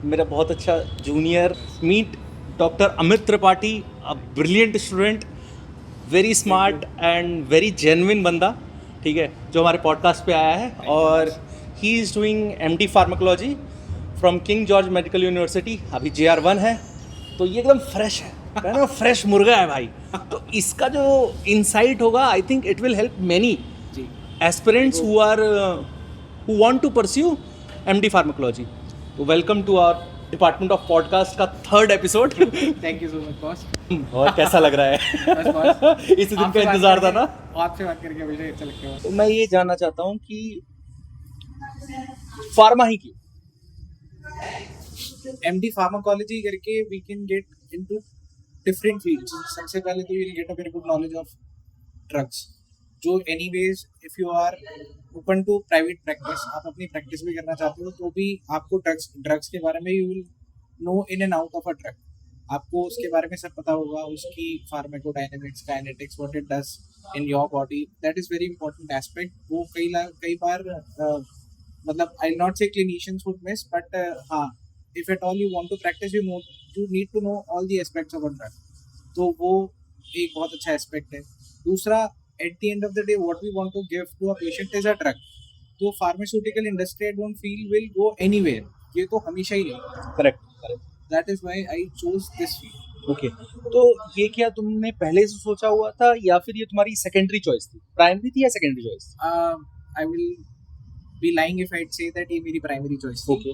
मेरा बहुत अच्छा junior meet doctor Amit Tripathi, a brilliant student, very smart and very genuine बंदा, ठीक है, जो हमारे पॉडकास्ट पे आया है। और he is doing MD pharmacology from king George medical university. अभी JR1 है, तो ये एकदम फ्रेश है ना, फ्रेश मुर्गा है भाई। तो इसका जो इंसाइट होगा, I think it will help many aspirants who want to pursue MD pharmacology. तो welcome to our department of podcast का third episode. Thank you so much boss. और कैसा लग रहा है? बस बॉस, इसी दिन का इंतजार था ना। आपसे बात करके हमेशा अच्छा लगता है। तो मैं ये जानना चाहता हूँ कि फार्मा ही क्यों? एमडी फार्माकोलॉजी करके we can get into different fields. सबसे पहले तो you will get a very good knowledge of drugs, जो anyways if you are open to private practice, आप अपनी प्रैक्टिस भी करना चाहते हो तो भी आपको ड्रग्स ड्रग्स के बारे में you will know in and out of a drug. आपको उसके बारे में सब पता होगा, उसकी pharmacodynamics, kinetics, what it does in your body. That is very important aspect. वो कई बार मतलब I not say clinicians would miss, but हाँ, if at all you want to practise you need to know all the aspects of a drug. तो वो एक बहुत अच्छा एस्पेक्ट है। दूसरा, at the end of the day what we want to give to a patient is a drug. तो pharmaceutical industry I don't feel will go anywhere, ये तो हमेशा ही रहेगा। Correct, correct. That is why I chose this field. Okay, तो ये क्या तुमने पहले से सोचा हुआ था या फिर ये तुम्हारी सेकेंडरी चॉइस थी? प्राइमरी थी या secondary choice? I will be lying if I'd say that ये मेरी primary choice थी। Okay.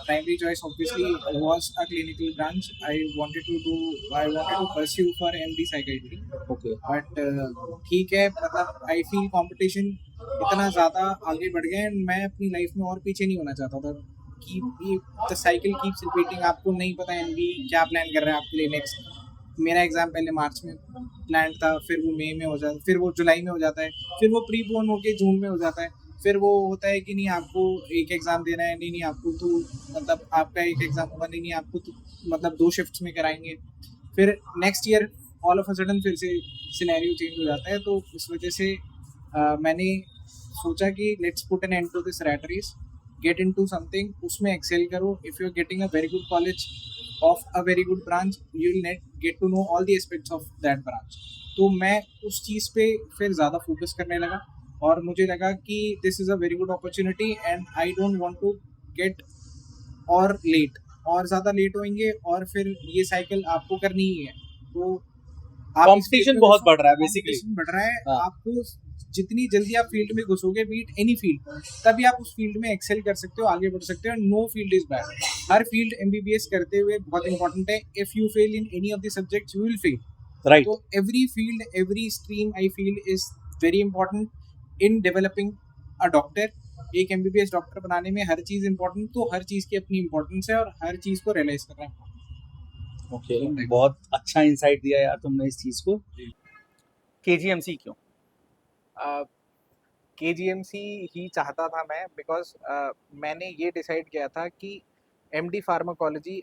Primary choice obviously was a clinical branch. I wanted to pursue for MD psychiatry. Okay. But ठीक है, मतलब I feel competition इतना ज़्यादा आगे बढ़ गया and मैं अपनी लाइफ में और पीछे नहीं होना चाहता था। कि the cycle keeps repeating। आपको नहीं पता MD क्या प्लान कर रहा है आपके लिए नेक्स्ट। मेरा एग्जाम पहले मार्च में प्लान था, फिर वो मई में हो जाता है, फिर वो जुलाई में हो जाता है, फिर वो प्रीपोन होके जून में हो जाता है, फिर वो होता है कि नहीं आपको एक एग्ज़ाम देना है, नहीं नहीं आपको तो मतलब आपका एक एग्ज़ाम होगा, नहीं नहीं आपको तो मतलब 2 शिफ्ट्स में कराएंगे। फिर next year all of a sudden फिर से सिनेरियो चेंज हो जाता है। तो इस वजह से मैंने सोचा कि let's put an end to this rat race, get into something, उसमें एक्सेल करो। If you are getting a very good college of a very good branch, you will get to know all the aspects of that branch। तो मैं उस चीज़ पे फिर ज़्यादा focus करने लगा और मुझे लगा कि this is a very good opportunity and I don't want to get और लेट, और ज़्यादा लेट होंगे और फिर ये साइकिल आपको करनी ही है। तो कंपटीशन बहुत बढ़ रहा है बेसिकली। कंपटीशन बढ़ रहा है। आपको जितनी जल्दी आप फील्ड में घुसोगे, बीट एनी फील्ड, तभी आप उस फील्ड में एक्सेल कर सकते हो, आगे बढ़ सकते हो। No field is bad. हर फील्ड MBBS करते हुए बहुत इंपॉर्टेंट है। If you fail in any of the subjects you will fail. Right. तो every field, every stream I feel is very important in developing a doctor. एक MBBS doctor बनाने में हर चीज़ important, तो हर चीज़ की अपनी इंपॉर्टेंस है और हर चीज़ को रियलाइज करना है। ओके, बहुत अच्छा इंसाइट दिया यार तुमने इस चीज को। KGMC क्यों? KGMC ही चाहता था मैं, बिकॉज मैंने ये डिसाइड किया था कि MD pharmacology,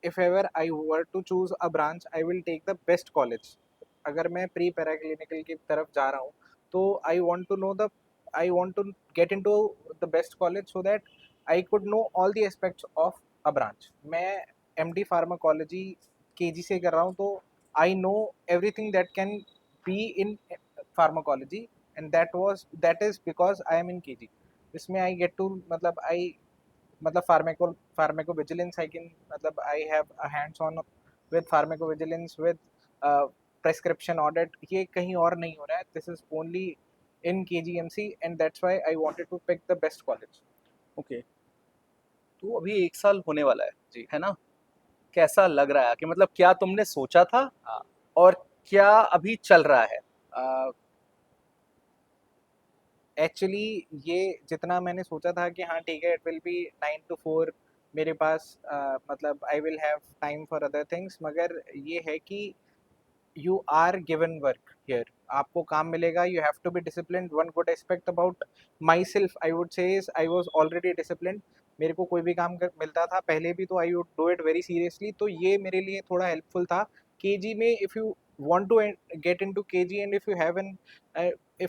if ever I were to choose a branch, I will take the best college. अगर मैं प्री पैराक्लिनिकल की तरफ जा रहा हूँ तो I want to get in to the best college so that I could know all the aspects of a branch. मैं MD pharmacology KG से कर रहा हूँ, तो I know everything that can be in pharmacology, and that is because I am in KG। इसमें I get to मतलब फार्मेकोविजिलेंस I can, मतलब I have a hands on with pharmacovigilance with prescription audit. ये कहीं और नहीं हो रहा है, this is only in KGMC and that's why I wanted to pick the best college. Okay, तो अभी 1 साल होने वाला है जी। है ना? कैसा लग रहा है कि मतलब क्या तुमने सोचा था हाँ। और क्या अभी चल रहा है? एक्चुअली ये जितना मैंने सोचा था कि हाँ ठीक है, इट विल बी 9 to 4, मेरे पास मतलब I will have time for other things, मगर ये है कि you are given work here, आपको काम मिलेगा। You have to be disciplined. One good aspect about myself I would say is I was already disciplined. मेरे को कोई भी काम मिलता था पहले भी, तो I would do it very seriously. तो ये मेरे लिए थोड़ा हेल्पफुल था। KG में if you want to get into KG and if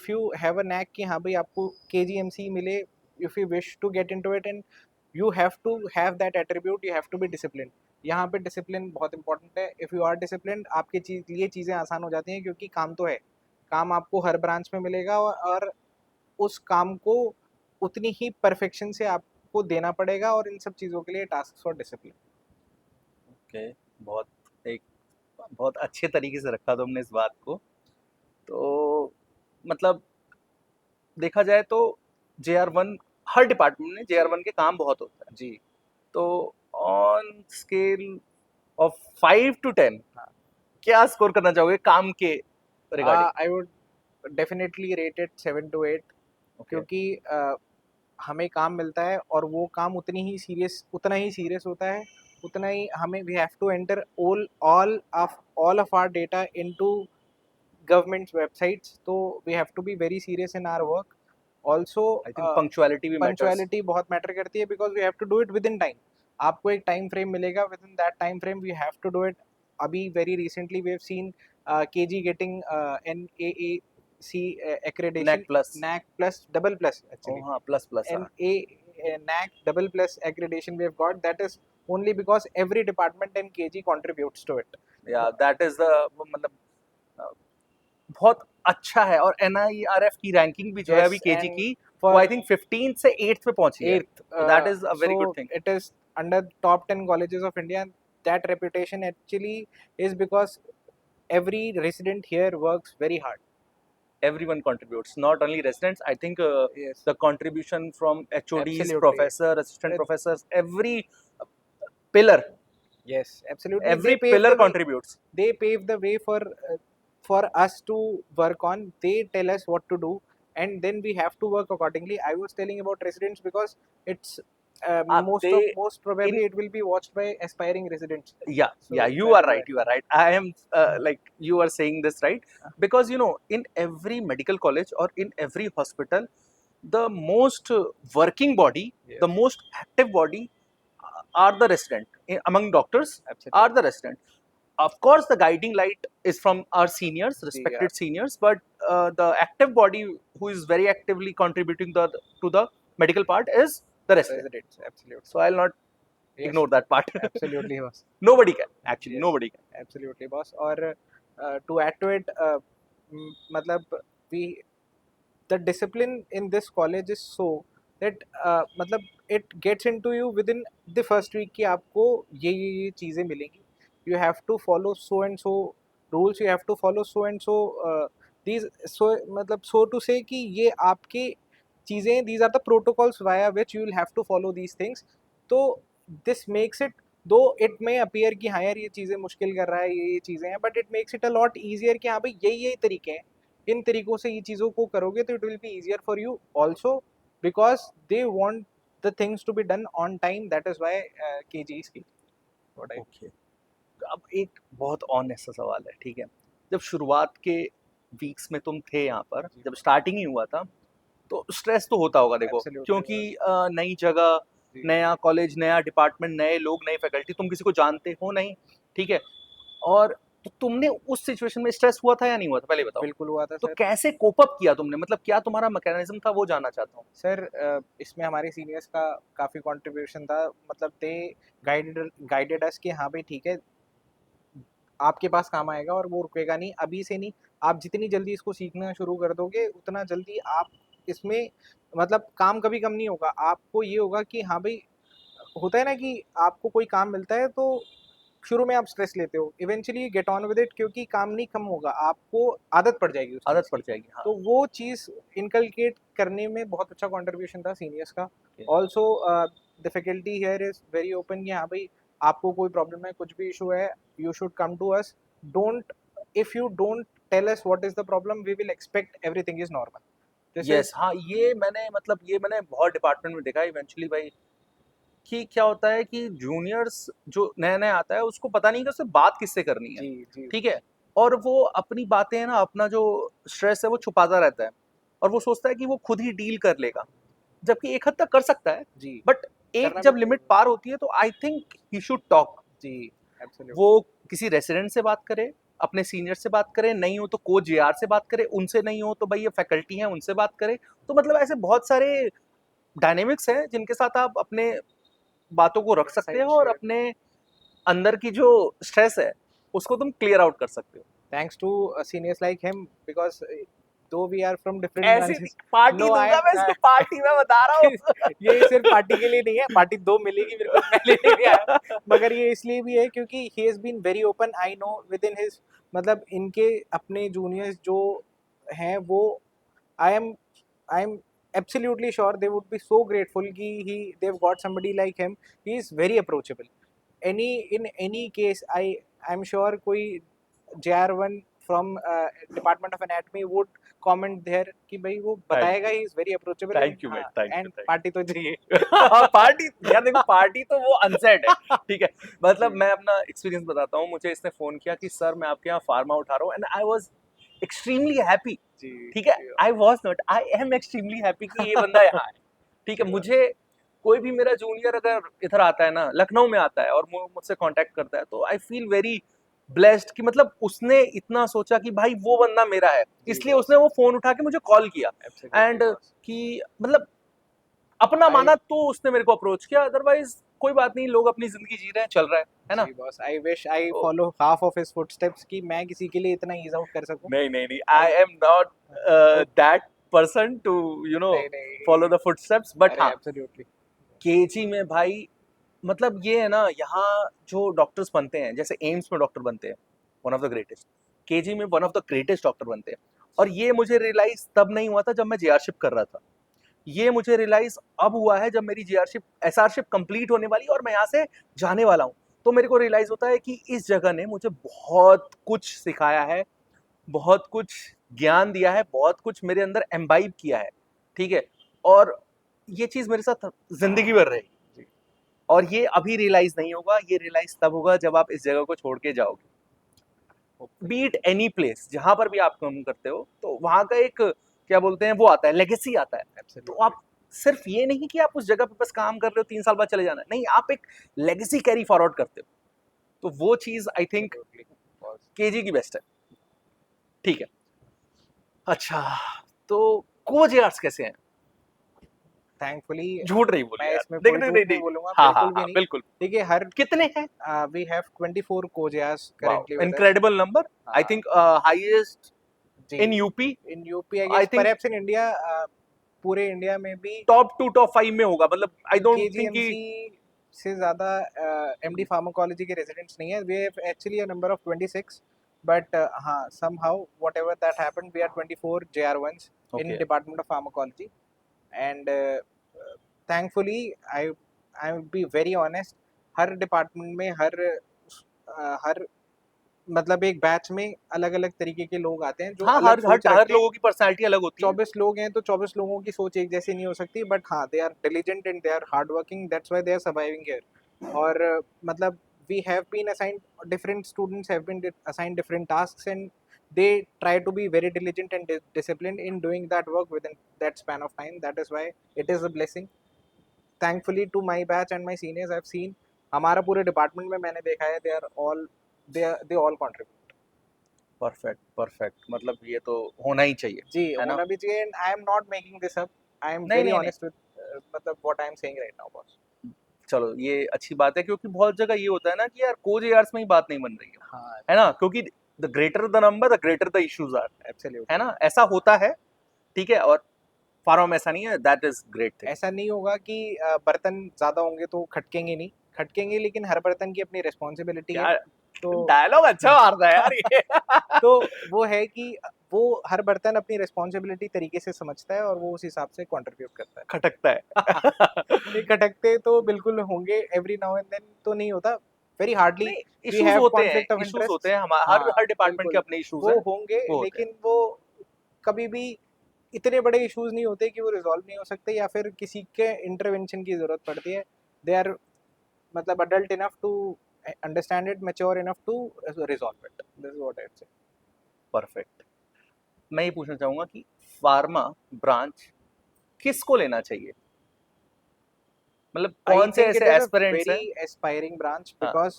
you have a knack कि हाँ भाई आपको KGMC मिले, if you wish to get into it and you have to have that attribute, you have to be disciplined. यहाँ पे discipline बहुत important है. If you are discipline, आपके लिए चीज़ें आसान हो जाती हैं, क्योंकि काम तो है, काम आपको हर ब्रांच में मिलेगा, और उस काम को उतनी ही परफेक्शन से आपको देना पड़ेगा, और इन सब चीज़ों के लिए टास्क फॉर डिसिप्लिन. ओके, एक बहुत अच्छे तरीके से रखा तुमने इस बात को. तो मतलब देखा जाए तो JR1, हर डिपार्टमेंट में JR1 के काम बहुत होता है जी. तो ऑन स्केल ऑफ 5 to 10 हाँ. क्या स्कोर करना चाहोगे काम के regarding? I would definitely rate it 7 to 8, क्योंकि हमें काम मिलता है, और वो काम उतना ही सीरियस होता है, उतना ही हमें we have to enter all of our data into government websites. तो we have to be very serious in our work. Also I think punctuality भी मैटर्स. पंक्चुअलिटी बहुत मैटर करती है, because we have to do it within time. आपको एक time frame मिलेगा, within that time frame we have to do it. अभी very recently we have seen KG getting NAAC accreditation, NAC plus double plus actually. हाँ, plus NAC double plus accreditation we have got. That is only because every department in KG contributes to it. या that is the मतलब बहुत अच्छा है. और NIRF की ranking भी जो है Yes, अभी KG and की for वो आई थिंक 15th से 8th पे पहुंची है. 8th, that is a very so good thing. it is under top 10 colleges of India. That reputation actually is because every resident here works very hard. Everyone contributes, not only residents. I think Yes. the contribution from HODs, Absolutely. professor, assistant It- professors, every pillar, Yes, absolutely. every They pave pillar the way. contributes. They pave the way for us to work on. They tell us what to do, and then we have to work accordingly. I was telling about residents because it's most probably it will be watched by aspiring residents. Yeah, So yeah, you that are is right. why. You are right. I am like you are saying this right, because you know in every medical college or in every hospital, the most working body, Yes. the most active body are the resident. Among doctors Absolutely. are the resident. Of course, the guiding light is from our seniors, respected seniors, but the active body who is very actively contributing to the medical part is the resident. Residents, absolutely. So I'll not Yes. ignore that part. Absolutely, boss. Nobody can actually. Yes. Nobody can. Absolutely, boss. Or to add to it, matlab the discipline in this college is so that matlab it gets into you within the first week कि आपको ये चीज़ें मिलेंगी. You have to follow so and so rules. You have to follow so and so these matlab so to say कि ये आपके चीज़ें, these are the protocols via which you will have to follow these things. तो this makes it, though it may appear कि हाँ यार ये चीज़ें मुश्किल कर रहा है, ये चीज़ें हैं, but it makes it a lot easier कि हाँ भाई यही तरीके हैं, इन तरीकों से ये चीज़ों को करोगे तो it will be easier for you also, because they want the things to be done on time. That is why KG is key. Okay. अब एक बहुत ऑनेस्ट सवाल है, ठीक है. जब शुरुआत के वीक्स में तुम थे यहाँ पर, जब स्टार्टिंग ही हुआ था, तो स्ट्रेस तो होता होगा देखो. Absolutely. क्योंकि नई जगह, नया कॉलेज, नया डिपार्टमेंट, नए लोग, नई फैकल्टी, तुम किसी को जानते हो नहीं, ठीक है. और तो तुमने उस सिचुएशन में स्ट्रेस हुआ था या नहीं हुआ था, पहले बताओ. बिल्कुल हुआ था तो सर. कैसे कोप अप किया तुमने, मतलब क्या तुम्हारा मैकेनिज्म था, वो जानना चाहता हूँ. सर इसमें हमारे सीनियर्स का काफ़ी कंट्रीब्यूशन था. मतलब दे गाइडेड अस कि हाँ भाई ठीक है, आपके पास काम आएगा और वो रुकेगा नहीं, अभी से नहीं. आप जितनी जल्दी इसको सीखना शुरू कर दोगे, उतना जल्दी आप इसमें मतलब काम कभी कम नहीं होगा. आपको ये होगा कि हाँ भाई, होता है ना कि आपको कोई काम मिलता है तो शुरू में आप स्ट्रेस लेते हो, eventually get on with it, क्योंकि काम नहीं कम होगा, आपको आदत पड़ जाएगी, आदत पड़ जाएगी. हाँ. तो वो चीज़ इनकलकेट करने में बहुत अच्छा कंट्रीब्यूशन था सीनियर्स का. Also the faculty here is very open कि हाँ भाई आपको कोई प्रॉब्लम है, कुछ भी इशू है, you should come to us. Don't, if you don't tell us what is the problem, we will expect everything is normal. Yes, हाँ, ये मैंने बहुत डिपार्टमेंट में देखा इवेंचुअली भाई, कि क्या होता है कि जूनियर्स जो नया नया आता है उसको पता नहीं कि उससे बात किससे करनी है. जी जी. ठीक है. और वो अपनी बातें ना, अपना जो स्ट्रेस है वो छुपाता रहता है, और वो सोचता है कि वो खुद ही डील कर लेगा, जबकि एक हद तक कर सकता है, जी. बट एक करना जब भी लिमिट पार होती है तो I think he should talk. जी. एब्सोल्युटली. वो किसी रेसिडेंट से बात करे, अपने सीनियर से बात करे, नहीं हो तो कोच JR से बात करे, उनसे नहीं हो तो भाई ये फैकल्टी हैं उनसे बात करे. तो मतलब ऐसे बहुत सारे डायनेमिक्स हैं जिनके साथ आप अपने बातों को रख सकते हो और Shared. अपने अंदर की जो स्ट्रेस है उसको तुम क्लियर आउट कर सकते हो। Thanks to seniors like him, because though we are from different ऐसी branches. पार्टी No, दूंगा मैं इसको, पार्टी में बता रहा हूँ। ये सिर्फ पार्टी के लिए नहीं है, पार्टी 2 मिलेगी मेरे को, मैं लेने नहीं आया, मगर ये इसलिए भी है क्योंकि he has been very open. I know within his, मतलब इनके अपने जूनियर्स जो हैं वो, I am I am absolutely sure they would be so grateful कि they've got somebody like him. He is very approachable. In any case, I'm sure कोई JR1 from Department of Anatomy would comment there कि भाई वो बताएगा, he is very approachable. Thank you, mate. Thank you, And thank you. Party तो चाहिए। Party यार, देखो party तो वो अनसेट है, ठीक है। मतलब जी। मैं अपना एक्सपीरियंस बताता हूँ। मुझे इसने फोन किया कि सर मैं आपके यहाँ फार्मा उठा रहा हूँ, and I was extremely happy, जी ठीक है। I was not, I am extremely happy कि ये बंदा यहाँ है, ठीक है। मुझे कोई भी मेरा जूनियर अगर इधर आता है ना, लखनऊ में आता है और मुझसे कांटेक्ट करता है, तो आई फील वेरी ब्लेस्ड कि मतलब उसने इतना सोचा कि भाई वो बंदा मेरा है, इसलिए boss. उसने वो फोन उठा के मुझे कॉल किया, Absolutely, एंड boss. कि मतलब अपना I- माना तो उसने मेरे को अप्रोच किया, अदरवाइज कोई बात नहीं, लोग अपनी जिंदगी जी रहे हैं, चल रहा है ना। जी बॉस, आई विश आई तो- follow half of his footsteps कि मैं किसी के लिए इतना ईज आउट कर सकूं। नहीं नहीं नहीं, I am not that person to you know नहीं नहीं, फॉलो द फुटस्टेप्स, बट अरे हाँ एब्सोल्युटली। केजी में भाई, मतलब ये है ना, यहाँ जो डॉक्टर्स बनते हैं, जैसे एम्स में डॉक्टर बनते हैं one of the greatest, KG में one of the greatest doctor बनते हैं। और ये मुझे रियलाइज तब नहीं हुआ था जब मैं जेआरशिप कर रहा था, ये मुझे रियलाइज अब हुआ है जब मेरी जेआरशिप एसआरशिप कंप्लीट होने वाली है और मैं यहाँ से जाने वाला हूँ। तो मेरे को रियलाइज होता है कि इस जगह ने मुझे बहुत कुछ सिखाया है, बहुत कुछ ज्ञान दिया है, बहुत कुछ मेरे अंदर एम्बाइब किया है, ठीक है। और ये चीज़ मेरे साथ जिंदगी भर रहेगी, और ये अभी रियलाइज नहीं होगा, ये रियलाइज तब होगा जब आप इस जगह को छोड़ के जाओगे। बीट एनी प्लेस, जहां पर भी आप काम करते हो, तो वहां का एक क्या बोलते हैं वो आता है, लेगेसी आता है। तो आप सिर्फ ये नहीं कि आप उस जगह पे बस काम कर रहे हो, 3 साल बाद चले जाना है, नहीं, आप एक लेगेसी कैरी फॉरवर्ड करते हो। तो वो चीज आई थिंक केजी की बेस्ट है, ठीक है। अच्छा, तो कोच यार्स कैसे हैं? थैंकफुली झूठ नहीं बोले मैं यार, इसमें देख कोई नहीं झूठ नहीं नहीं नहीं, बोलूंगा, हाँ बिल्कुल हाँ भी हाँ नहीं। बिल्कुल। देखिए हर कितने हैं? वी हैव 24 कोचियास currently with us. Incredible number, I think highest जी in UP, in UP, I I guess think perhaps in India, पूरे इंडिया में भी टॉप 2 टॉप 5 में होगा, मतलब आई डोंट थिंक कि केजीएमसी से ज़्यादा एमडी फार्माकोलॉजी के रेजिडेंट्स नहीं है। We have actually a number of 26, but हाँ, somehow whatever that happened, we are 24 JR1s in Okay. Department of Pharmacology, and thankfully I will be very honest, her department में हर मतलब एक batch में अलग अलग तरीके के लोग आते हैं जो हाँ, अलग हर सोच हर रखते हैं। लोगों की पर्सनालिटी अलग होती है। 24 लोग हैं तो 24 लोगों की सोच एक जैसी नहीं हो सकती, बट हाँ, they are diligent and they are hard working, that's why they are surviving here. और मतलब we have been assigned, different students have been assigned different tasks, and they try to be very diligent and disciplined in doing that work within that span of time. That is why it is a blessing. Thankfully to my batch and my seniors, I've seen, हमारा पूरे department में मैंने देखा है, they all contribute. Perfect perfect, मतलब ये तो होना ही चाहिए, जी है ना? होना भी चाहिए, and I am not making this up. I am नहीं very नहीं नहीं, honest with मतलब what I am saying right now, boss. चलो ये अच्छी बात है, क्योंकि बहुत जगह ये होता है ना कि यार कोच यार्स में ही बात नहीं बन रही हाँ है ना, क्योंकि the greater the number the greater the issues are, absolutely, है ना, ऐसा होता है, ठीक है। और फार्मा में ऐसा नहीं है, दैट इज ग्रेट थिंग। ऐसा नहीं होगा कि बर्तन ज्यादा होंगे तो खटकेंगे नहीं, खटकेंगे, लेकिन हर बर्तन की अपनी रिस्पॉन्सिबिलिटी है। क्या तो डायलॉग अच्छा मार रहा है यार ये। तो वो है कि वो हर बर्तन अपनी रिस्पॉन्सिबिलिटी तरीके से समझता है और वो उस हिसाब से कंट्रीब्यूट करता है। खटकता है। नहीं खटकते तो बिल्कुल होंगे, एवरी नाउ एंड देन तो नहीं होता, वेरी हार्डली नहीं, वी इश्यूज हैव होते हैं, कॉन्फ्लिक्ट ऑफ इश्यूज इंटरेस्ट। होते हैं, हाँ हर डिपार्टमेंट के बिल्कुल, अपने इश्यूज वो हैं, होंगे, वो होते हैं। लेकिन वो कभी भी इतने बड़े इश्यूज नहीं होते कि वो रिजॉल्व नहीं हो सकते या फिर किसी के इंटरवेंशन की जरूरत पड़ती है। दे आर मतलब adult enough to understand it, mature enough to resolve it. This is what I would say. Perfect. मैं ये पूछना चाहूंगा कि फार्मा ब्रांच किसको लेना चाहिए, मतलब I कौन से think ऐसे it is a एस्पिरेंट्स हैं? very aspiring branch हाँ, because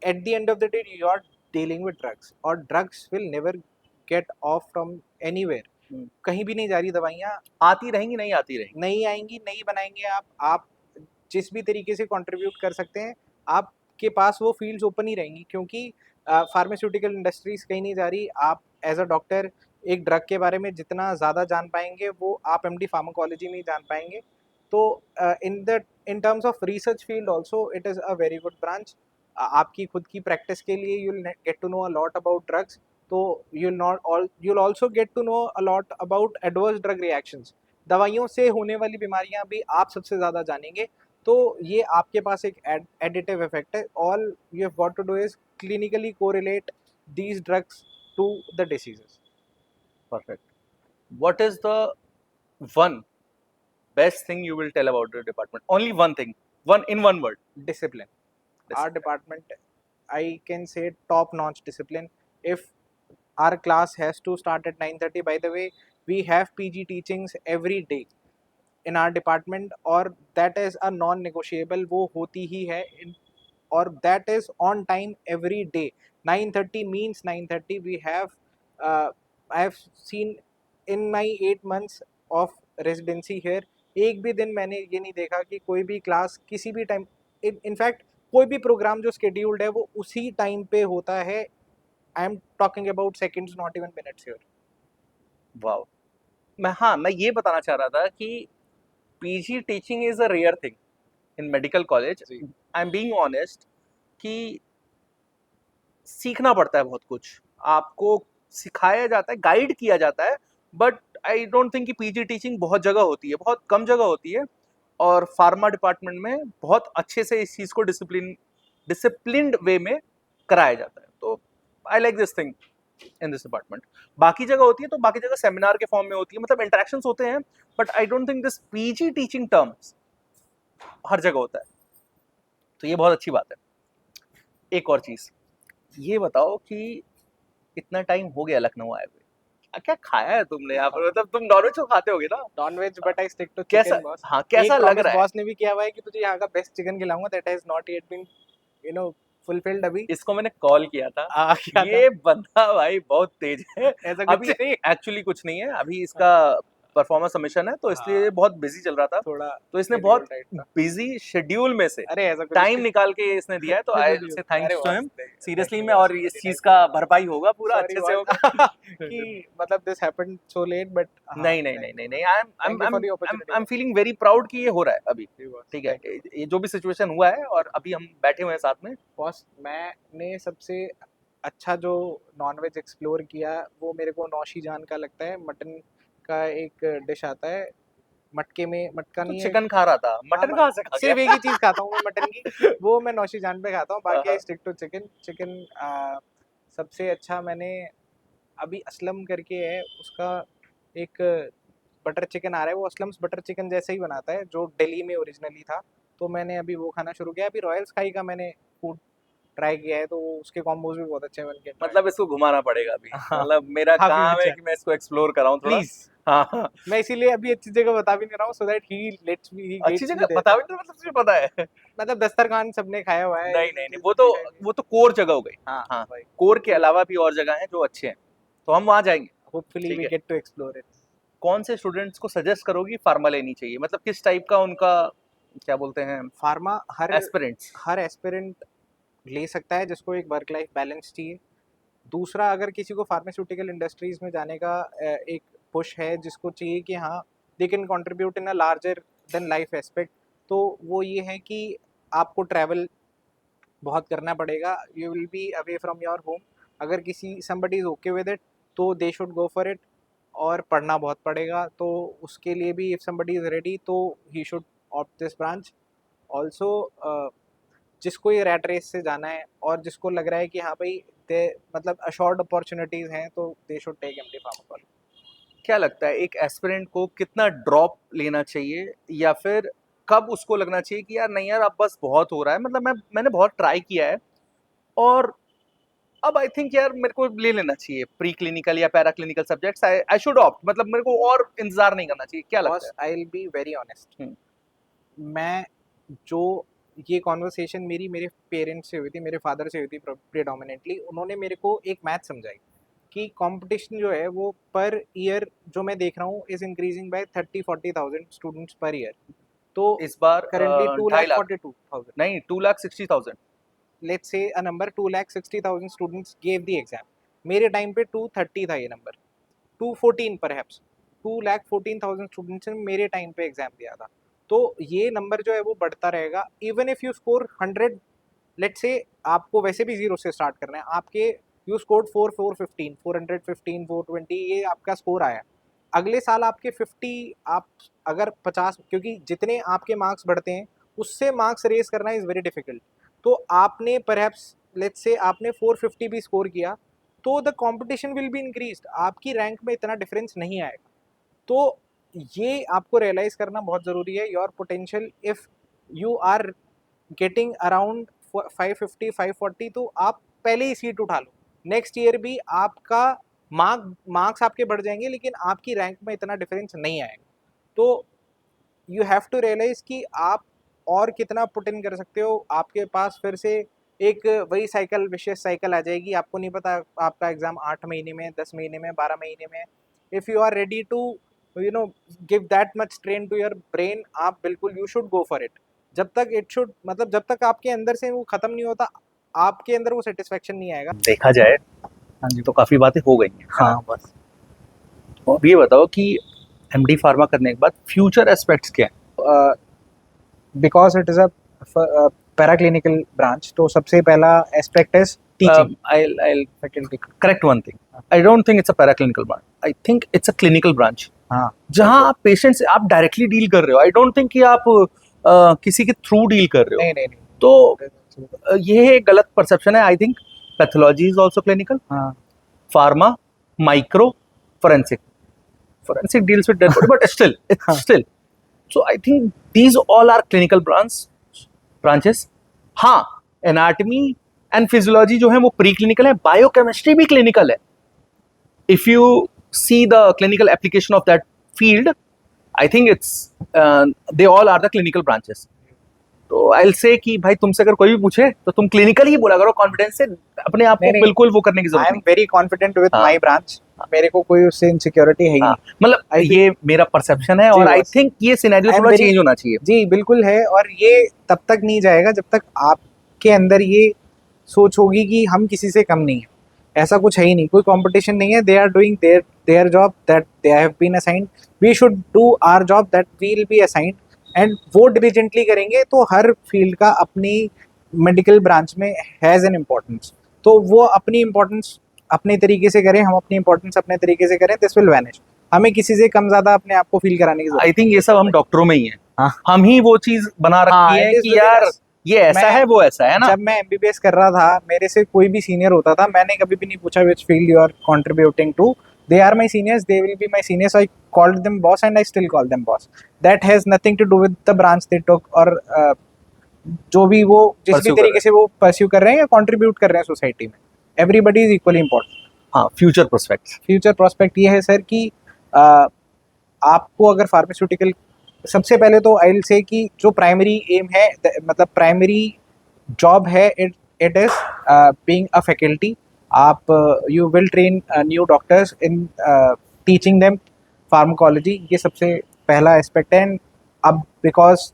at the end of the day you are dealing with drugs, और drugs will never get off from anywhere. कहीं भी नहीं जा रही दवाइयाँ, आती रहेंगी, नहीं आती रहेंगी। नहीं आएंगी, नहीं बनाएंगे आप जिस भी तरीके से कंट्रीब्यूट कर सकते हैं, आपके पास वो फील्ड्स ओपन ही रहेंगी, क्योंकि फार्मास्यूटिकल इंडस्ट्रीज कहीं नहीं जा रही। आप एज अ डॉक्टर एक ड्रग के बारे में जितना ज़्यादा जान पाएंगे, वो आप एमडी फार्माकोलॉजी में ही जान पाएंगे। तो in terms of research field also it is a very good branch. आपकी खुद की प्रैक्टिस के लिए you will get to know a lot about drugs, तो you'll also get to know a lot about adverse drug reactions। दवाइयों से होने वाली बीमारियां भी आप सबसे ज़्यादा जानेंगे। तो ये आपके पास एक एडिटिव इफेक्ट है। All you have got to do is clinically correlate these drugs to the diseases। Perfect. What is the one best thing you will tell about your department? Only one thing. One word. Discipline. Our department, I can say top notch discipline। If our class has to start at 9:30, by the way, we have PG teachings every day in our department, और that is a non negotiable, वो होती ही है और that is on time every day। 9:30 means 9:30। We have I have seen in my 8 months of residency here, एक भी दिन मैंने ये नहीं देखा कि कोई भी क्लास किसी भी टाइम, इनफैक्ट कोई भी प्रोग्राम जो स्केड्यूल्ड है वो उसी टाइम पे होता है। I am talking about seconds, not even minutes here. Wow. मैं ये बताना चाह रहा था कि PG teaching is a rare thing in medical college. I am being honest कि सीखना पड़ता है बहुत कुछ, आपको सिखाया जाता है, गाइड किया जाता है, बट आई डोंट थिंक कि पीजी टीचिंग बहुत जगह होती है, बहुत कम जगह होती है। और फार्मा डिपार्टमेंट में बहुत अच्छे से इस चीज़ को डिसिप्लिन्ड वे में कराया जाता है। तो I like this thing in this department. बाकी जगह होती है तो बाकी जगह सेमिनार के फॉर्म में होती है, मतलब इंटरेक्शंस होते हैं, but I don't think this PG teaching terms हर जगह होता है। तो ये बहुत अच्छी बात है। एक और चीज़ ये बताओ कि इतना टाइम हो गया लखनऊ आए हुए, क्या खाया है तुमने यहाँ पर? मतलब तुम नॉनवेज तो खाते होगे ना? Non veg, but I stick to कैसा, चिकन बॉस। हाँ कैसा लग रहा है? बॉस ने भी किया हुआ है कि तुझे यहाँ का बेस्ट चिकन खिलाऊंगा, that has not yet been fulfilled अभी। इसको मैंने कॉल किया था, क्या ये बंदा भाई बहुत तेज है। ऐसा अभी एक्चुअली कुछ नहीं है, अभी इसका परफॉर्मेंस सबमिशन है तो इसलिए ये बहुत बिजी चल रहा था। थोड़ा तो इसने बहुत बिजी शेड्यूल में से अरे ऐसा कुछ टाइम निकाल के इसने दिया है, तो आई से थैंक्स टू हिम सीरियसली में। और इस चीज का भरपाई होगा, पूरा अच्छे से होगा। कि मतलब this happened so late, but नहीं, I am feeling very proud कि ये हो रहा है अभी। ठीक है, ये जो भी सिचुएशन हुआ है और अभी हम बैठे हुए हैं साथ में। बॉस, मैंने सबसे अच्छा जो नॉनवेज एक्सप्लोर किया वो मेरे को नौशी जान का लगता है। मटन का एक डिश आता है, मटके में, मटका तो नहीं है, चिकन खा रहा था, मटन कहाँ से खा सिर्फ गया? एक ही चीज खाता हूँ मैं मटन की, वो मैं नौशी जान पे खाता हूँ। बाकी आई स्टिक टू चिकन। सबसे अच्छा मैंने अभी असलम करके है, उसका एक बटर चिकन आ रहा है, वो असलम्स बटर चिकन जैसे ही बनाता है जो दिल्ली में ओरिजिनली था। तो मैंने अभी वो खाना शुरू किया। अभी रॉयल स्काई का मैंने फूड ट्राई किया है, तो उसके कॉम्बोज भी बहुत अच्छे बन के। मतलब इसको घुमाना पड़ेगा अभी। हाँ, मतलब मेरा काफी काम है अच्छा। कि मैं इसको एक्सप्लोर कराऊं थोड़ा। प्लीज, हाँ, मैं इसीलिए अभी अच्छी जगह बता भी नहीं रहा हूँ, सो दैट ही लेट्स मी, ही अच्छी गेट्स मी जगह देयर। बता भी तो, मतलब तुझे पता है। मतलब दस्तरखान सबने खाया हुआ है। नहीं, वो तो कोर जगह हो गई। हाँ हाँ, भाई, कोर के अलावा भी और जगह हैं जो अच्छे हैं, तो हम वहाँ जाएंगे। होपफुली ठीक वी है। Get to explore it. कौन से स्टूडेंट्स को सजेस्ट करोगी फार्मा लेनी चाहिए, मतलब किस टाइप का उनका क्या बोलते हैं फार्मा एस्पिरेंट्स? हर एस्पिरेंट ले सकता है जिसको एक वर्क लाइफ बैलेंस चाहिए। दूसरा, अगर किसी को फार्मास्यूटिकल इंडस्ट्रीज में जाने का एक पुश है, जिसको चाहिए कि हाँ they can contribute in a larger than life aspect, तो वो ये है कि आपको ट्रैवल बहुत करना पड़ेगा, you will be away from your home. अगर किसी somebody is okay with it, तो they should go for it. और पढ़ना बहुत पड़ेगा, तो उसके लिए भी इफ समबडी इज रेडी, तो he should opt this branch also. जिसको ये रैट रेस से जाना है और जिसको लग रहा है कि हाँ भाई दे मतलब अशोर्ड अपॉर्चुनिटीज हैं, तो they should take MD pharmacology. क्या लगता है एक एस्पिरेंट को कितना ड्रॉप लेना चाहिए, या फिर कब उसको लगना चाहिए कि यार नहीं यार अब बस बहुत हो रहा है, मतलब मैंने बहुत ट्राई किया है और अब आई थिंक यार मेरे को ले लेना चाहिए प्री क्लिनिकल या para clinical subjects, I should opt, मतलब मेरे को और इंतजार नहीं करना चाहिए? क्या लगता है? I will be very honest, मैं जो ये कॉन्वर्सेशन मेरे पेरेंट्स से हुई थी, मेरे फादर से हुई थी प्रेडोमिनेटली, उन्होंने मेरे को एक मैथ समझाई कि कंपटीशन जो है वो पर ईयर जो मैं देख रहा हूँ is increasing by 30-40,000 students per year. तो इस बार currently 2.5 लाख 2,42,000. नहीं 2,60,000 Let's say a number 2,60,000 students gave the exam. मेरे टाइम पे 230 था ये नंबर, 214 परहैप्स, 2,14,000 स्टूडेंट्स ने मेरे टाइम पे एग्जाम दिया था. तो ये नंबर जो है वो बढ़ता रहेगा. Even if you score 100, let's say आपको वैसे भी जीरो से स्टार्ट करना है, आपके यू स्कोर्ड 415, 415, 420, ये आपका स्कोर आया. अगले साल आपके 50, आप अगर 50, क्योंकि जितने आपके मार्क्स बढ़ते हैं उससे मार्क्स रेज करना इज़ वेरी डिफिकल्ट. तो आपने परहैप्स लेट्स से आपने 450 भी स्कोर किया तो the competition will be increased, आपकी रैंक में इतना डिफरेंस नहीं आएगा. तो ये आपको रियलाइज करना बहुत ज़रूरी है. Your potential, if you are getting around 550 540 तो आप पहले ही सीट उठा लो. नेक्स्ट ईयर भी आपका मार्क्स आपके बढ़ जाएंगे लेकिन आपकी रैंक में इतना डिफरेंस नहीं आएगा. तो यू हैव टू रियलाइज कि आप और कितना पुट इन कर सकते हो. आपके पास फिर से एक वही साइकिल, विशेष साइकिल आ जाएगी. आपको नहीं पता आपका एग्जाम 8 महीने में, 10 महीने में, 12 महीने में. If you are ready to give that much train to your brain, आप बिल्कुल you should go for it. जब तक इट शुड, मतलब जब तक आपके अंदर से वो खत्म नहीं होता, आपके अंदर वो सेटिस्फेक्शन नहीं आएगा. देखा जाए हाँ जी. तो काफी बातें हो गई हैं. हाँ बस. तो अब ये बताओ कि एमडी फार्मा करने के बाद फ्यूचर एस्पेक्ट्स क्या हैं? Because it is a paraclinical branch, तो सबसे पहला aspect is teaching I'll faculty. correct one thing. I don't think it's a paraclinical branch. I think it's a clinical branch. हाँ, जहाँ आप पेशेंट से आप डायरेक्टली डील कर रहे हो. आई डोंट थिंक कि आप किसी के थ्रू डील कर रहे हो. नहीं. तो ये एक गलत परसेप्शन है. I think pathology is also clinical, हाँ, pharma, micro, forensic deals with dead body, but still. So I think these all are clinical branches. हाँ, anatomy and physiology जो है वो preclinical है, biochemistry भी clinical है. If you see the clinical application of that field, I think they all are the clinical branches. तो I'll say कि भाई तुमसे अगर कोई भी पूछे तो तुम क्लिनिकल ही बोला करो, कॉन्फिडेंस से. अपने आप को नहीं. बिल्कुल वो करने की आई जरूरत एम नहीं. वेरी कॉन्फिडेंट विद हाँ. माई ब्रांच. मेरे को कोई उससे इनसिक्योरिटी है ही हाँ, नहीं. मतलब ये मेरा परसेप्शन है जी, और आई बस. थिंक ये सिनेरियो I am थोड़ा very- चेंज होना चाहिए. जी बिल्कुल है. और ये तब तक नहीं जाएगा जब तक आपके अंदर ये सोच होगी कि हम किसी से कम नहीं है. ऐसा कुछ है ही नहीं, कोई कंपटीशन नहीं है. They are doing their job that they have been assigned. We should do our job that we will be assigned, and वो डिलीजेंटली करेंगे तो हर फील्ड का अपनी मेडिकल ब्रांच में हैज़ एन इम्पोर्टेंस. तो वो अपनी इम्पोर्टेंस अपने तरीके से करें, हम अपनी इम्पोर्टेंस अपने तरीके से करें. This will vanish. हमें किसी से कम ज़्यादा अपने आप को फील कराने की जरूरत आई थिंक ये सब हम डॉक्टरों में ही है. हाँ. हम ही वो चीज बना हाँ, रखी है it is कि within यार us. ये ऐसा मैं- है वो ऐसा है ना. जब मैं एमबीबीएस कर रहा था, मेरे से कोई भी सीनियर होता था, मैंने कभी भी नहीं पूछा which field you are contributing to. They are my seniors, they will be my seniors. I called them boss and I still call them boss. That has nothing to do with the branch they took, और जो भी वो जिस भी Pursue कर तरीके से वो परस्यू कर रहे हैं या कंट्रीब्यूट कर रहे हैं सोसाइटी में, एवरीबडी इज इक्वली इंपॉर्टेंट. हाँ, फ्यूचर प्रोस्पेक्ट्स. फ्यूचर प्रोस्पेक्ट ये है सर कि आपको अगर फार्मास्यूटिकल, सबसे पहले तो आई विल से कि जो प्राइमरी एम है, मतलब प्राइमरी जॉब है, it is being a faculty. आप you will train new doctors in teaching them pharmacology. ये सबसे पहला एस्पेक्ट है. एंड अब because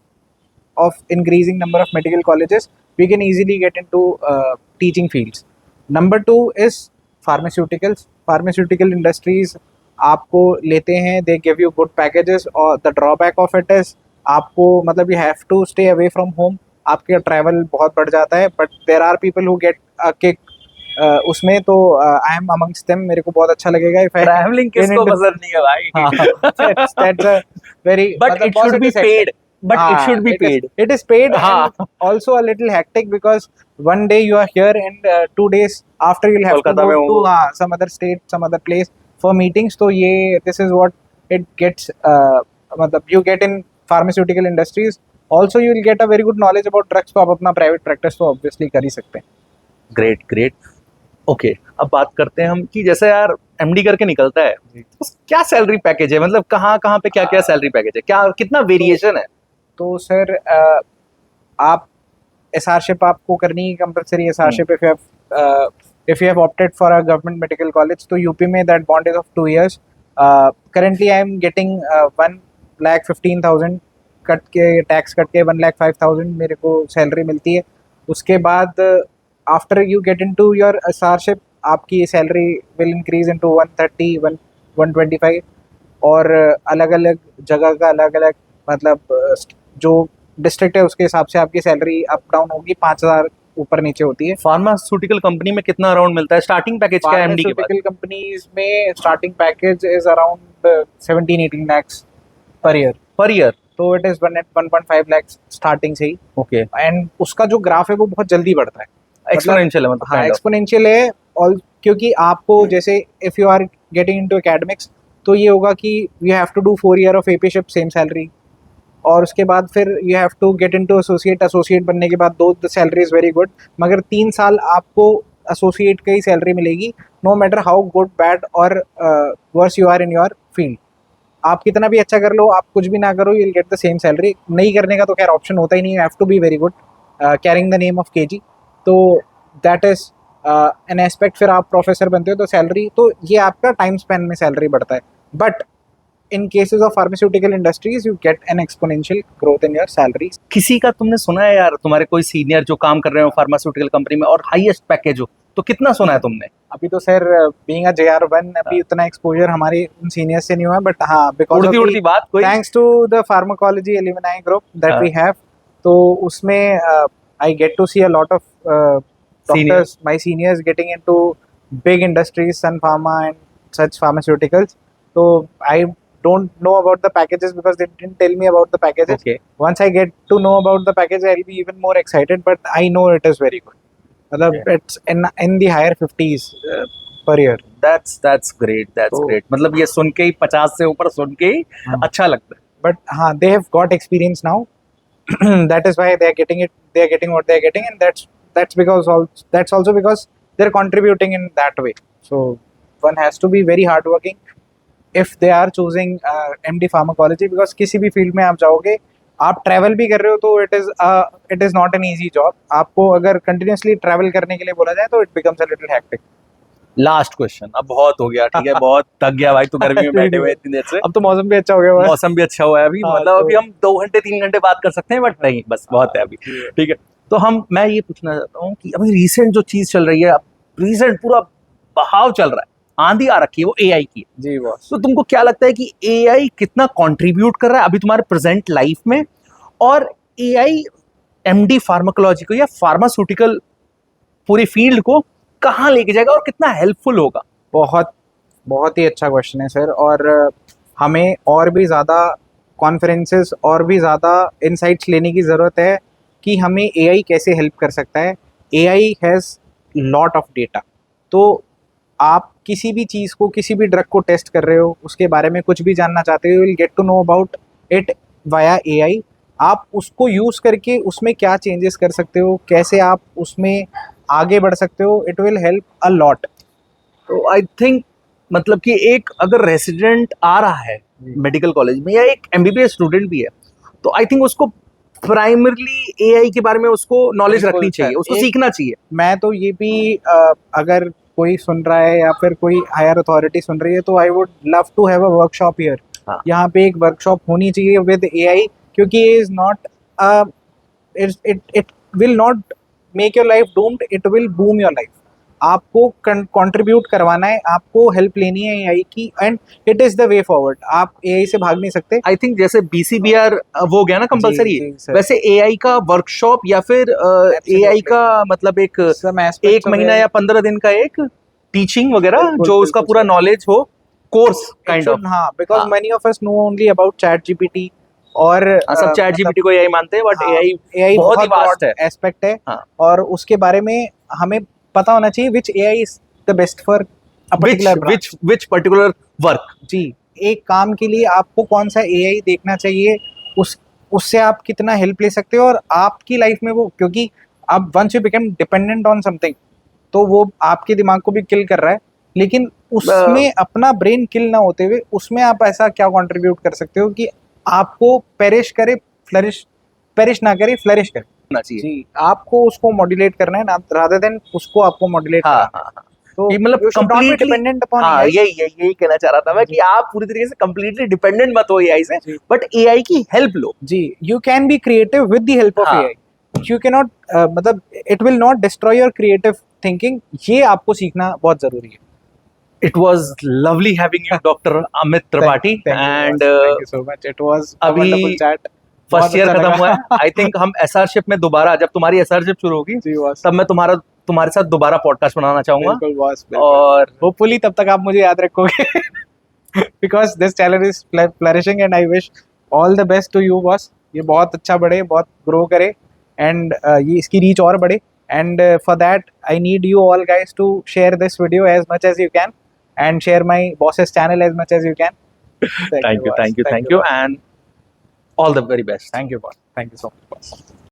of increasing number of medical colleges, we can easily get into teaching fields. Number 2 is pharmaceuticals. Pharmaceutical industries आपको लेते हैं, they give you good packages, और the drawback of it is आपको मतलब you have to stay away from home. आपका travel बहुत बढ़ जाता है, but there are people who get a kick उसमें. तो I am amongst them. मेरे को बहुत अच्छा लगेगा if I ट्रैवलिंग किसको पसंद नहीं है भाई. that's a very, But मतलब it should be positive sector. paid. But it should be paid. It is paid, हाँ. and also a little hectic because one day you are here and 2 days after you'll have Kolkata to में go हो. to some other state, some other place for meetings. तो ये this is what it gets. मतलब you get in pharmaceutical industries. Also you will get a very good knowledge about drugs. तो आप अपना private practice तो obviously कर ही सकते हैं. ग्रेट. ओके, अब बात करते हैं हम कि जैसे यार एमडी करके निकलता है तो क्या सैलरी पैकेज है, मतलब कहाँ पे क्या सैलरी पैकेज है, क्या कितना वेरिएशन है. तो सर आप एसआरशिप आपको करनी है compulsory. एसआरशिप if you have opted for a government medical college, तो यूपी में that bond is of 2 years. Currently I am getting 1,15,000 cut के, टैक्स कट के 1,05,000 मेरे को सैलरी मिलती है। उसके बाद after you get into your SRship आपकी सैलरी विल इंक्रीज इनटू 130 125, और अलग अलग जगह का अलग अलग मतलब जो डिस्ट्रिक्ट है उसके हिसाब से आपकी सैलरी अप डाउन होगी, 5,000 ऊपर नीचे होती है। फार्मास्यूटिकल कंपनी में कितना अराउंड मिलता है? स्टार्टिंग पैकेज क्या है एमडी के बाद? फार्मास्यूटिकल कंपनीज में starting package is around 17-18 lakhs per year. Per year? तो इट इज 1.5 lakhs स्टार्टिंग से ही। ओके, एंड उसका जो ग्राफ है वो बहुत जल्दी बढ़ता है, एक्सपोनेंशियल है मतलब हाँ kind of. एक्सपोनेंशियल है। और क्योंकि आपको जैसे if you are getting into academics तो ये होगा कि you have to do 4 year of APship same salary, और उसके बाद फिर you have to get into associate. Associate बनने के बाद though the salary is very good, मगर 3 साल आपको एसोसिएट का ही सैलरी मिलेगी, no matter how good bad और worse you are in your field. आप कितना भी अच्छा कर लो, आप कुछ भी ना करो, you will get the same salary. नहीं करने का तो खैर ऑप्शन होता ही नहीं, you have to be very good caring the name of KG. तो दैट इज़ एन एस्पेक्ट। फिर आप प्रोफेसर बनते हो तो सैलरी, तो ये आपका टाइम स्पैन में सैलरी बढ़ता है। But in cases of pharmaceutical industries you get an exponential growth in your salaries। किसी का तुमने सुना है यार, तुम्हारे कोई सीनियर जो काम कर रहे हो फार्मास्यूटिकल कंपनी में और हाईएस्ट पैकेज हो, तो कितना सुना है तुमने? अभी तो सर बीइंग अ JR1 अभी उतना एक्सपोजर हमारे उन सीनियर्स से नहीं हुआ, बट हाँ बिकॉज उड़ती उड़ती बात कोई? Thanks to the pharmacology alumni group that we have, तो उसमें I get to see a lot of doctors, my seniors getting into big industries, Sun Pharma and such pharmaceuticals. तो I don't know about the packages because they didn't tell me about the packages. Okay. Once I get to know about the package, I'll be even more excited. But I know it is very good. मतलब it's in the higher 50s per year. That's great. That's great. मतलब ये सुन के ही 50 से ऊपर सुन के ही अच्छा लगता है। But हाँ, they have got experience now. That is why they are getting it. They are getting what they are getting, and that's also because they're contributing in that way. So one has to be very hardworking if they are choosing MD pharmacology, because किसी भी field में आप जाओगे, आप travel भी कर रहे हो तो it is not an easy job। आपको अगर कंटिन्यूसली ट्रैवल करने के लिए बोला जाए तो it becomes a little hectic। Last question, अब बहुत हो गया, ठीक है, बहुत थक गया भाई, तू गर्मी में बैठे हुए इतनी देर से। अब तो मौसम भी अच्छा हो गया, मौसम भी अच्छा हुआ है अभी, हाँ, मतलब तो अभी हम 2 घंटे 3 घंटे बात कर सकते हैं, बट नहीं, बस बहुत है अभी, ठीक है। तो मैं ये पूछना चाहता हूँ कि अभी रिसेंट जो चीज चल रही है, रिसेंट पूरा बहाव चल रहा है, आंधी आ रखी है, वो एआई की है। जी बॉस। तो तुमको क्या लगता है कि एआई कितना कंट्रीब्यूट कर रहा है अभी तुम्हारे प्रेजेंट लाइफ में, और एआई एमडी फार्माकोलॉजी को या फार्मास्यूटिकल पूरी फील्ड को कहाँ लेके जाएगा और कितना हेल्पफुल होगा? बहुत ही अच्छा क्वेश्चन है सर, और हमें और भी ज़्यादा कॉन्फ्रेंसेस और भी ज़्यादा इनसाइट्स लेने की ज़रूरत है कि हमें एआई कैसे हेल्प कर सकता है। AI has lot of data, तो आप किसी भी चीज़ को, किसी भी ड्रग को टेस्ट कर रहे हो, उसके बारे में कुछ भी जानना चाहते हो, you will get to know about it via AI. आप उसको यूज़ करके उसमें क्या चेंजेस कर सकते हो, कैसे आप उसमें आगे बढ़ सकते हो, it will help a lot. तो आई थिंक मतलब कि एक अगर रेसिडेंट आ रहा है मेडिकल कॉलेज में या एक एमबीबीएस स्टूडेंट भी है, तो आई थिंक उसको प्राइमरली एआई के बारे में उसको नॉलेज रखनी चाहिए, उसको सीखना चाहिए। मैं तो ये भी अगर कोई सुन रहा है या फिर कोई हायर अथॉरिटी सुन रही है, तो I would love to have a workshop here. यहाँ पे एक वर्कशॉप होनी चाहिए विद एआई, क्योंकि is not it will not make your life doomed, it will boom your life. आपको कंट्रीब्यूट करवाना है, आपको हेल्प लेनी है एआई की, and it is the way forward. आप एआई से भाग नहीं सकते। आई थिंक जैसे बीसीबीआर वो हो गया ना कंपलसरी, वैसे एआई का वर्कशॉप या फिर एआई का मतलब एक महीना या 15 दिन का एक टीचिंग वगैरह, जो उसका पूरा नॉलेज हो, कोर्स काइंड ऑफ। हाँ, because many of us know only about chat GPT, और सब चैट जीपीटी को एआई मानते हैं, बट एआई बहुत ही वास्ट है, एस्पेक्ट है, और उसके बारे में हमें पता होना चाहिए which AI is the best for a particular branch, which particular work। जी, एक काम के लिए आपको कौन सा AI देखना चाहिए, उससे आप कितना हेल्प ले सकते हो, और आपकी लाइफ में वो, क्योंकि आप once you become dependent on something, तो वो आपके दिमाग को भी किल कर रहा है, लेकिन उसमें अपना ब्रेन किल ना होते हुए उसमें आप ऐसा क्या कंट्रीब्यूट कर सकते हो कि आपको पेरिश ना करे, फ्लरिश करे। चाहिए जी, आपको उसको मॉड्यूलेट करना है ना, रादर देन उसको आपको मॉड्यूलेट करना है। तो कि मतलब you should not be completely- dependent upon हाँ AI. यही कहना चाह रहा था मैं कि आप पूरी तरीके से कंप्लीटली डिपेंडेंट मत हो एआई से, जी। बट एआई की हेल्प लो। जी, you can be creative with the help of हाँ। AI. You cannot मतलब it will not destroy your creative thinking. ये आपको सीखना बहुत जरूरी है. It was lovely having you, Dr. Amit Tripathi, and thank you so much. It was a अभी wonderful chat. First बहुत ईयर अच्छा खत्म लगा। हुआ है। आई थिंक हम एसआरशिप में दोबारा, जब तुम्हारी एसआरशिप शुरू होगी जी बॉस, तब मैं तुम्हारे साथ दोबारा पॉडकास्ट बनाना चाहूंगा। बिल्कुल बॉस, बिल्कुल। और होपफुली तब तक आप मुझे याद रखोगे because this channel is flourishing and I wish all the best to you boss. ये बहुत अच्छा बढ़े, बहुत ग्रो करे एंड ये इसकी रीच और बढ़े and for that I need you all guys to share this video as much as you can and share my boss's channel as much as you can. Thank you and all the very best. Thank you boss, thank you so much boss.